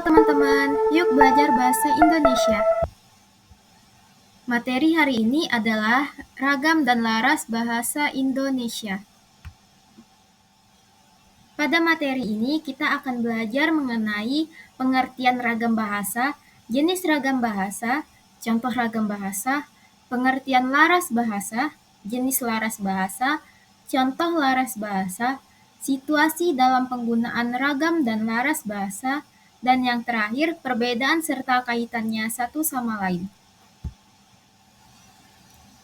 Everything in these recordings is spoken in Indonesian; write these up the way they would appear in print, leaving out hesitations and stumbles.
Halo teman-teman, yuk belajar bahasa Indonesia. Materi hari ini adalah ragam dan laras bahasa Indonesia. Pada materi ini kita akan belajar mengenai pengertian ragam bahasa, jenis ragam bahasa, contoh ragam bahasa, pengertian laras bahasa, jenis laras bahasa, contoh laras bahasa, situasi dalam penggunaan ragam dan laras bahasa, dan yang terakhir, perbedaan serta kaitannya satu sama lain.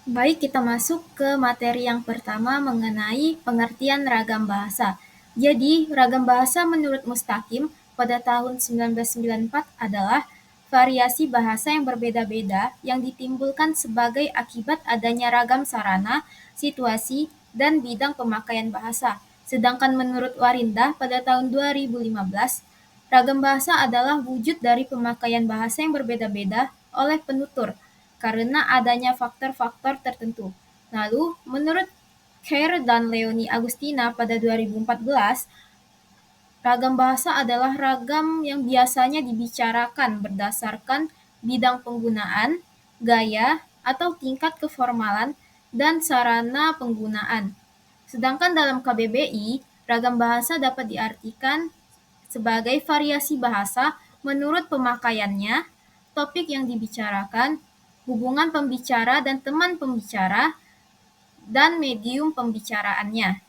Baik, kita masuk ke materi yang pertama mengenai pengertian ragam bahasa. Jadi, ragam bahasa menurut Mustaqim pada tahun 1994 adalah variasi bahasa yang berbeda-beda yang ditimbulkan sebagai akibat adanya ragam sarana, situasi, dan bidang pemakaian bahasa. Sedangkan menurut Warindah pada tahun 2015, ragam bahasa adalah wujud dari pemakaian bahasa yang berbeda-beda oleh penutur, karena adanya faktor-faktor tertentu. Lalu, menurut Kerr dan Leonie Agustina pada 2014, ragam bahasa adalah ragam yang biasanya dibicarakan berdasarkan bidang penggunaan, gaya, atau tingkat keformalan, dan sarana penggunaan. Sedangkan dalam KBBI, ragam bahasa dapat diartikan sebagai variasi bahasa menurut pemakaiannya, topik yang dibicarakan, hubungan pembicara dan teman pembicara, dan medium pembicaraannya.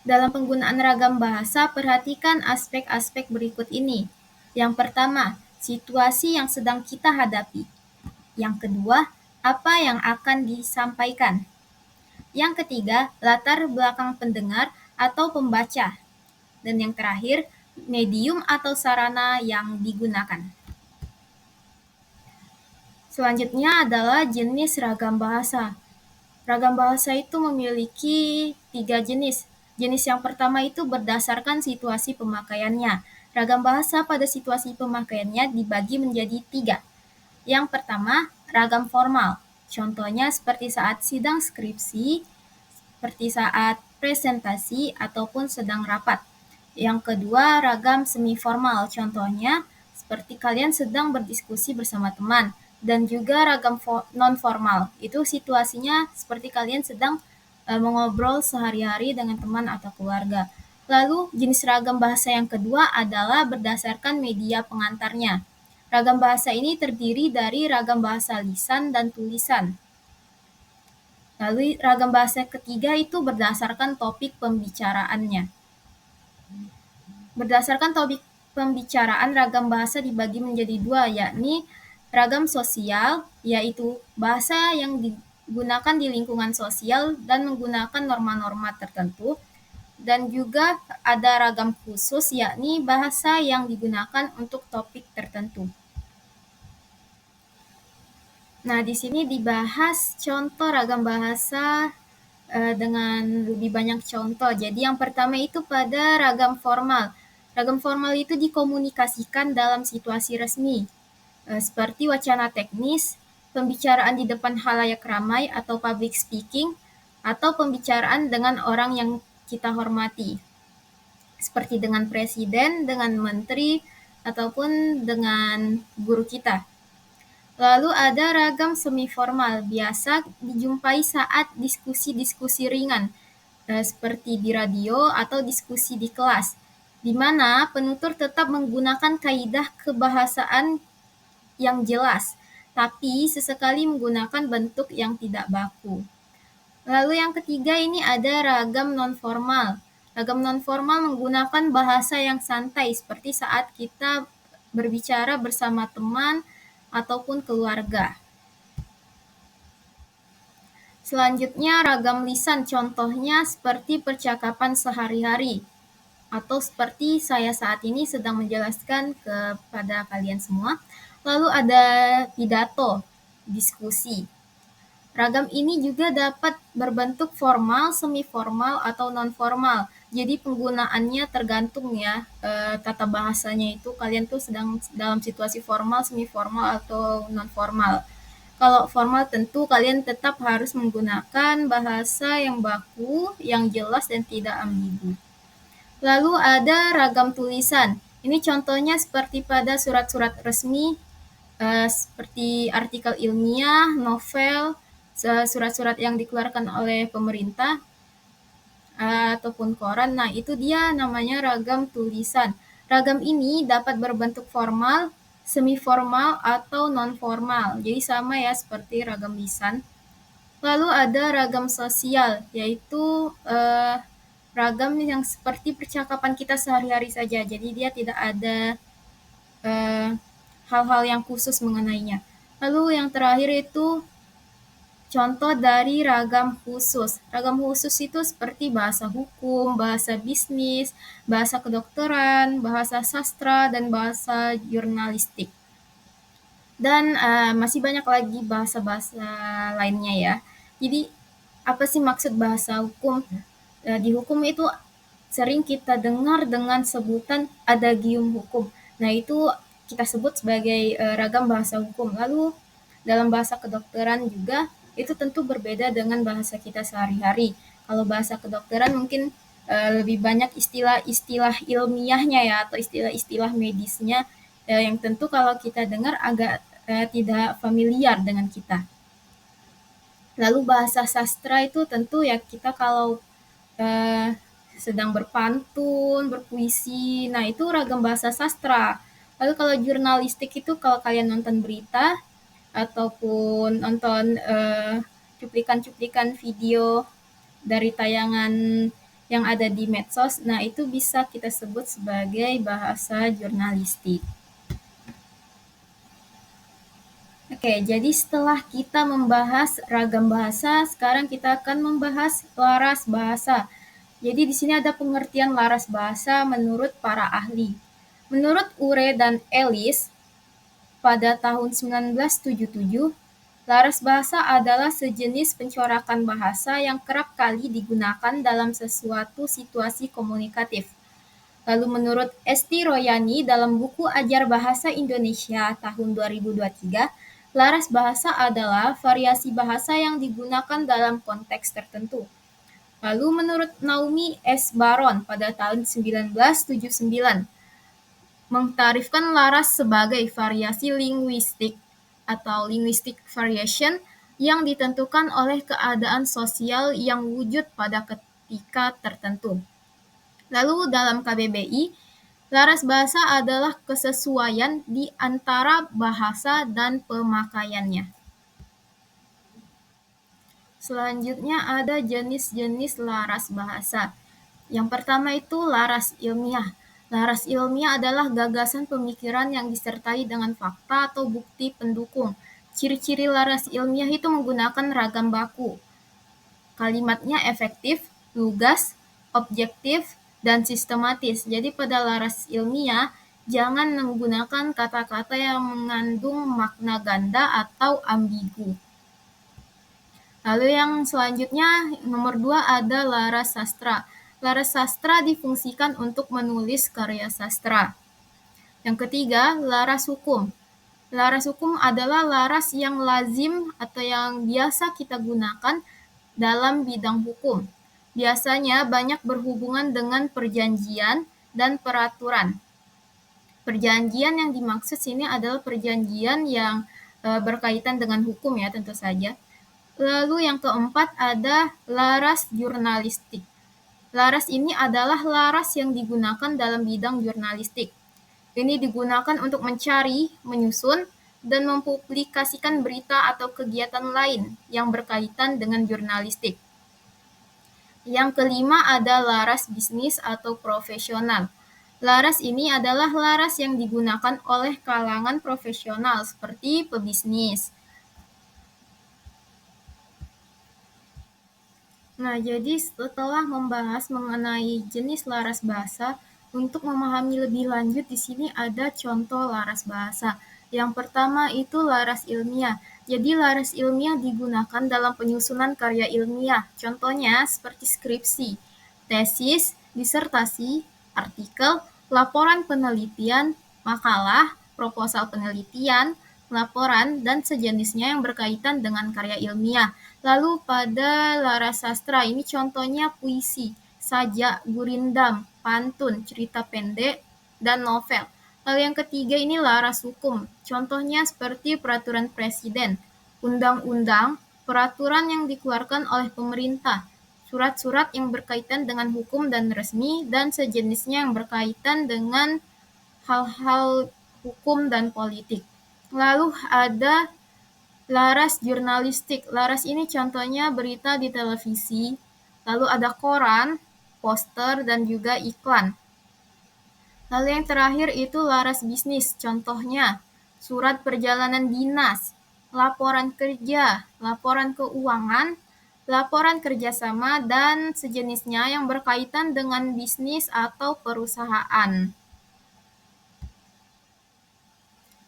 Dalam penggunaan ragam bahasa, perhatikan aspek-aspek berikut ini. Yang pertama, situasi yang sedang kita hadapi. Yang kedua, apa yang akan disampaikan. Yang ketiga, latar belakang pendengar atau pembaca. Dan yang terakhir, medium atau sarana yang digunakan. Selanjutnya adalah jenis ragam bahasa. Ragam bahasa itu memiliki 3 jenis. Jenis yang pertama itu berdasarkan situasi pemakaiannya. Ragam bahasa pada situasi pemakaiannya dibagi menjadi 3. Yang pertama, ragam formal. Contohnya seperti saat sidang skripsi, seperti saat presentasi, ataupun sedang rapat. Yang kedua, ragam semi-formal. Contohnya seperti kalian sedang berdiskusi bersama teman. Dan juga ragam non-formal. Itu situasinya seperti kalian sedang mengobrol sehari-hari dengan teman atau keluarga. Lalu, jenis ragam bahasa yang kedua adalah berdasarkan media pengantarnya. Ragam bahasa ini terdiri dari ragam bahasa lisan dan tulisan. Lalu, ragam bahasa ketiga itu berdasarkan topik pembicaraannya. Berdasarkan topik pembicaraan, ragam bahasa dibagi menjadi 2, yakni ragam sosial, yaitu bahasa yang digunakan di lingkungan sosial dan menggunakan norma-norma tertentu, dan juga ada ragam khusus, yakni bahasa yang digunakan untuk topik tertentu. Nah, di sini dibahas contoh ragam bahasa dengan lebih banyak contoh. Jadi yang pertama itu pada ragam formal. Ragam formal itu dikomunikasikan dalam situasi resmi, seperti wacana teknis, pembicaraan di depan halayak ramai atau public speaking, atau pembicaraan dengan orang yang kita hormati, seperti dengan presiden, dengan menteri, ataupun dengan guru kita. Lalu ada ragam semi-formal, biasa dijumpai saat diskusi-diskusi ringan, seperti di radio atau diskusi di kelas, di mana penutur tetap menggunakan kaidah kebahasaan yang jelas, tapi sesekali menggunakan bentuk yang tidak baku. Lalu yang ketiga ini ada ragam non-formal. Ragam non-formal menggunakan bahasa yang santai, seperti saat kita berbicara bersama teman ataupun keluarga. Selanjutnya ragam lisan, contohnya seperti percakapan sehari-hari, atau seperti saya saat ini sedang menjelaskan kepada kalian semua. Lalu ada pidato, diskusi. Ragam ini juga dapat berbentuk formal, semi-formal, atau non-formal. Jadi penggunaannya tergantung ya, tata bahasanya itu kalian tuh sedang dalam situasi formal, semi-formal, atau non-formal. Kalau formal tentu kalian tetap harus menggunakan bahasa yang baku, yang jelas, dan tidak ambigu. Lalu ada ragam tulisan. Ini contohnya seperti pada surat-surat resmi, seperti artikel ilmiah, novel, surat-surat yang dikeluarkan oleh pemerintah, ataupun koran. Nah, itu dia namanya ragam tulisan. Ragam ini dapat berbentuk formal, semi formal, atau non formal. Jadi sama ya seperti ragam lisan. Lalu ada ragam sosial, yaitu ragam yang seperti percakapan kita sehari-hari saja. Jadi dia tidak ada eh, hal-hal yang khusus mengenainya. Lalu yang terakhir itu contoh dari ragam khusus. Ragam khusus itu seperti bahasa hukum, bahasa bisnis, bahasa kedokteran, bahasa sastra, dan bahasa jurnalistik. Dan masih banyak lagi bahasa-bahasa lainnya ya. Jadi apa sih maksud bahasa hukum? Di hukum itu sering kita dengar dengan sebutan adagium hukum. Nah, itu kita sebut sebagai ragam bahasa hukum. Lalu dalam bahasa kedokteran juga itu tentu berbeda dengan bahasa kita sehari-hari. Kalau bahasa kedokteran mungkin lebih banyak istilah-istilah ilmiahnya ya atau istilah-istilah medisnya yang tentu kalau kita dengar agak tidak familiar dengan kita. Lalu bahasa sastra itu tentu ya kita kalau eh, sedang berpantun, berpuisi. Nah, itu ragam bahasa sastra. Lalu kalau jurnalistik itu kalau kalian nonton berita ataupun nonton cuplikan-cuplikan video dari tayangan yang ada di medsos, nah itu bisa kita sebut sebagai bahasa jurnalistik. Oke, jadi setelah kita membahas ragam bahasa, sekarang kita akan membahas laras bahasa. Jadi di sini ada pengertian laras bahasa menurut para ahli. Menurut Ure dan Ellis, pada tahun 1977, laras bahasa adalah sejenis pencorakan bahasa yang kerap kali digunakan dalam sesuatu situasi komunikatif. Lalu menurut Esti Royani dalam buku Ajar Bahasa Indonesia tahun 2023, laras bahasa adalah variasi bahasa yang digunakan dalam konteks tertentu. Lalu menurut Naomi S. Baron pada tahun 1979, mengtarifkan laras sebagai variasi linguistik atau linguistic variation yang ditentukan oleh keadaan sosial yang wujud pada ketika tertentu. Lalu dalam KBBI, laras bahasa adalah kesesuaian di antara bahasa dan pemakaiannya. Selanjutnya ada jenis-jenis laras bahasa. Yang pertama itu laras ilmiah. Laras ilmiah adalah gagasan pemikiran yang disertai dengan fakta atau bukti pendukung. Ciri-ciri laras ilmiah itu menggunakan ragam baku. Kalimatnya efektif, lugas, objektif, dan sistematis. Jadi pada laras ilmiah, jangan menggunakan kata-kata yang mengandung makna ganda atau ambigu. Lalu yang selanjutnya, nomor 2 ada laras sastra. Laras sastra difungsikan untuk menulis karya sastra. Yang ketiga, laras hukum. Laras hukum adalah laras yang lazim atau yang biasa kita gunakan dalam bidang hukum. Biasanya banyak berhubungan dengan perjanjian dan peraturan. Perjanjian yang dimaksud sini adalah perjanjian yang berkaitan dengan hukum ya tentu saja. Lalu yang keempat ada laras jurnalistik. Laras ini adalah laras yang digunakan dalam bidang jurnalistik. Ini digunakan untuk mencari, menyusun, dan mempublikasikan berita atau kegiatan lain yang berkaitan dengan jurnalistik. Yang kelima ada laras bisnis atau profesional. Laras ini adalah laras yang digunakan oleh kalangan profesional seperti pebisnis. Nah, jadi setelah membahas mengenai jenis laras bahasa, untuk memahami lebih lanjut di sini ada contoh laras bahasa. Yang pertama itu laras ilmiah. Jadi laras ilmiah digunakan dalam penyusunan karya ilmiah. Contohnya seperti skripsi, tesis, disertasi, artikel, laporan penelitian, makalah, proposal penelitian, laporan, dan sejenisnya yang berkaitan dengan karya ilmiah. Lalu pada laras sastra, ini contohnya puisi, sajak, gurindam, pantun, cerita pendek, dan novel. Lalu yang ketiga ini laras hukum. Contohnya seperti peraturan presiden, undang-undang, peraturan yang dikeluarkan oleh pemerintah, surat-surat yang berkaitan dengan hukum dan resmi, dan sejenisnya yang berkaitan dengan hal-hal hukum dan politik. Lalu ada laras jurnalistik. Laras ini contohnya berita di televisi, lalu ada koran, poster, dan juga iklan. Lalu yang terakhir itu laras bisnis, contohnya surat perjalanan dinas, laporan kerja, laporan keuangan, laporan kerjasama, dan sejenisnya yang berkaitan dengan bisnis atau perusahaan.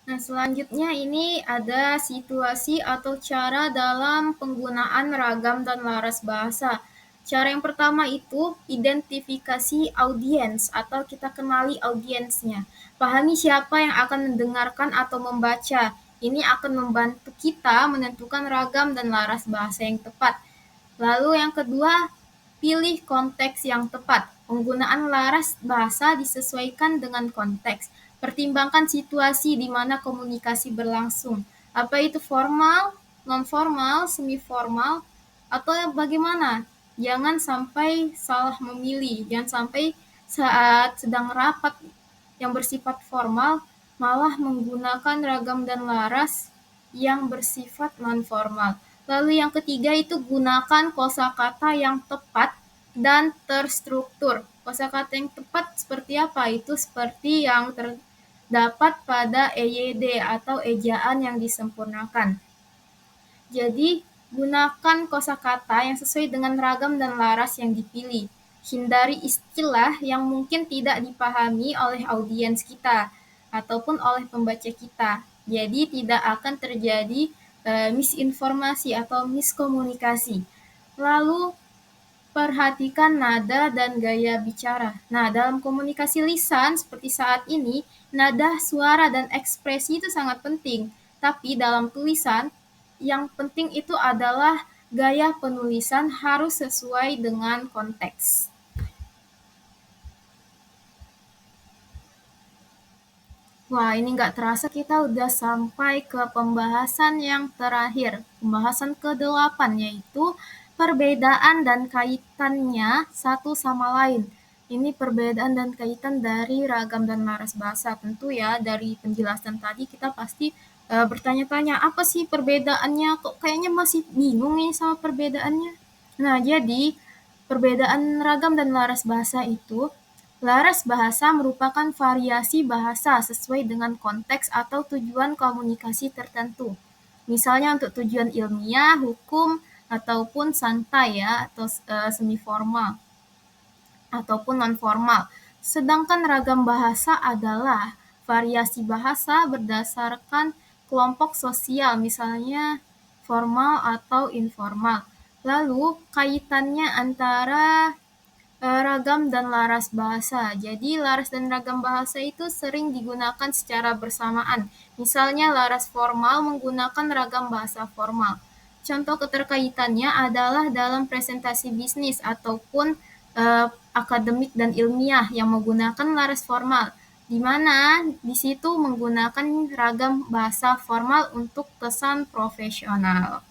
Nah, selanjutnya ini ada situasi atau cara dalam penggunaan ragam dan laras bahasa. Cara yang pertama itu identifikasi audiens atau kita kenali audiensnya. Pahami siapa yang akan mendengarkan atau membaca. Ini akan membantu kita menentukan ragam dan laras bahasa yang tepat. Lalu yang kedua, pilih konteks yang tepat. Penggunaan laras bahasa disesuaikan dengan konteks. Pertimbangkan situasi di mana komunikasi berlangsung. Apa itu formal, non-formal, semi-formal, atau bagaimana? Jangan sampai salah memilih. Jangan sampai saat sedang rapat yang bersifat formal malah menggunakan ragam dan laras yang bersifat non-formal. Lalu yang ketiga itu gunakan kosakata yang tepat dan terstruktur. Kosakata yang tepat seperti apa? Itu seperti yang terdapat pada EYD atau ejaan yang disempurnakan. Jadi, gunakan kosakata yang sesuai dengan ragam dan laras yang dipilih. Hindari istilah yang mungkin tidak dipahami oleh audiens kita ataupun oleh pembaca kita. Jadi, tidak akan terjadi misinformasi atau miskomunikasi. Lalu, perhatikan nada dan gaya bicara. Nah, dalam komunikasi lisan seperti saat ini, nada, suara, dan ekspresi itu sangat penting. Tapi dalam tulisan, yang penting itu adalah gaya penulisan harus sesuai dengan konteks. Wah, ini nggak terasa kita udah sampai ke pembahasan yang terakhir. Pembahasan ke-8, yaitu perbedaan dan kaitannya satu sama lain. Ini perbedaan dan kaitan dari ragam dan laras bahasa. Tentu ya, dari penjelasan tadi kita pasti bertanya-tanya, apa sih perbedaannya? Kok kayaknya masih bingung nih sama perbedaannya? Nah, jadi perbedaan ragam dan laras bahasa itu, laras bahasa merupakan variasi bahasa sesuai dengan konteks atau tujuan komunikasi tertentu. Misalnya untuk tujuan ilmiah, hukum, ataupun santai ya, atau semi-formal, ataupun non-formal. Sedangkan ragam bahasa adalah variasi bahasa berdasarkan kelompok sosial, misalnya formal atau informal. Lalu kaitannya antara ragam dan laras bahasa. Jadi laras dan ragam bahasa itu sering digunakan secara bersamaan. Misalnya laras formal menggunakan ragam bahasa formal. Contoh keterkaitannya adalah dalam presentasi bisnis ataupun akademik dan ilmiah yang menggunakan laras formal, di mana di situ menggunakan ragam bahasa formal untuk pesan profesional.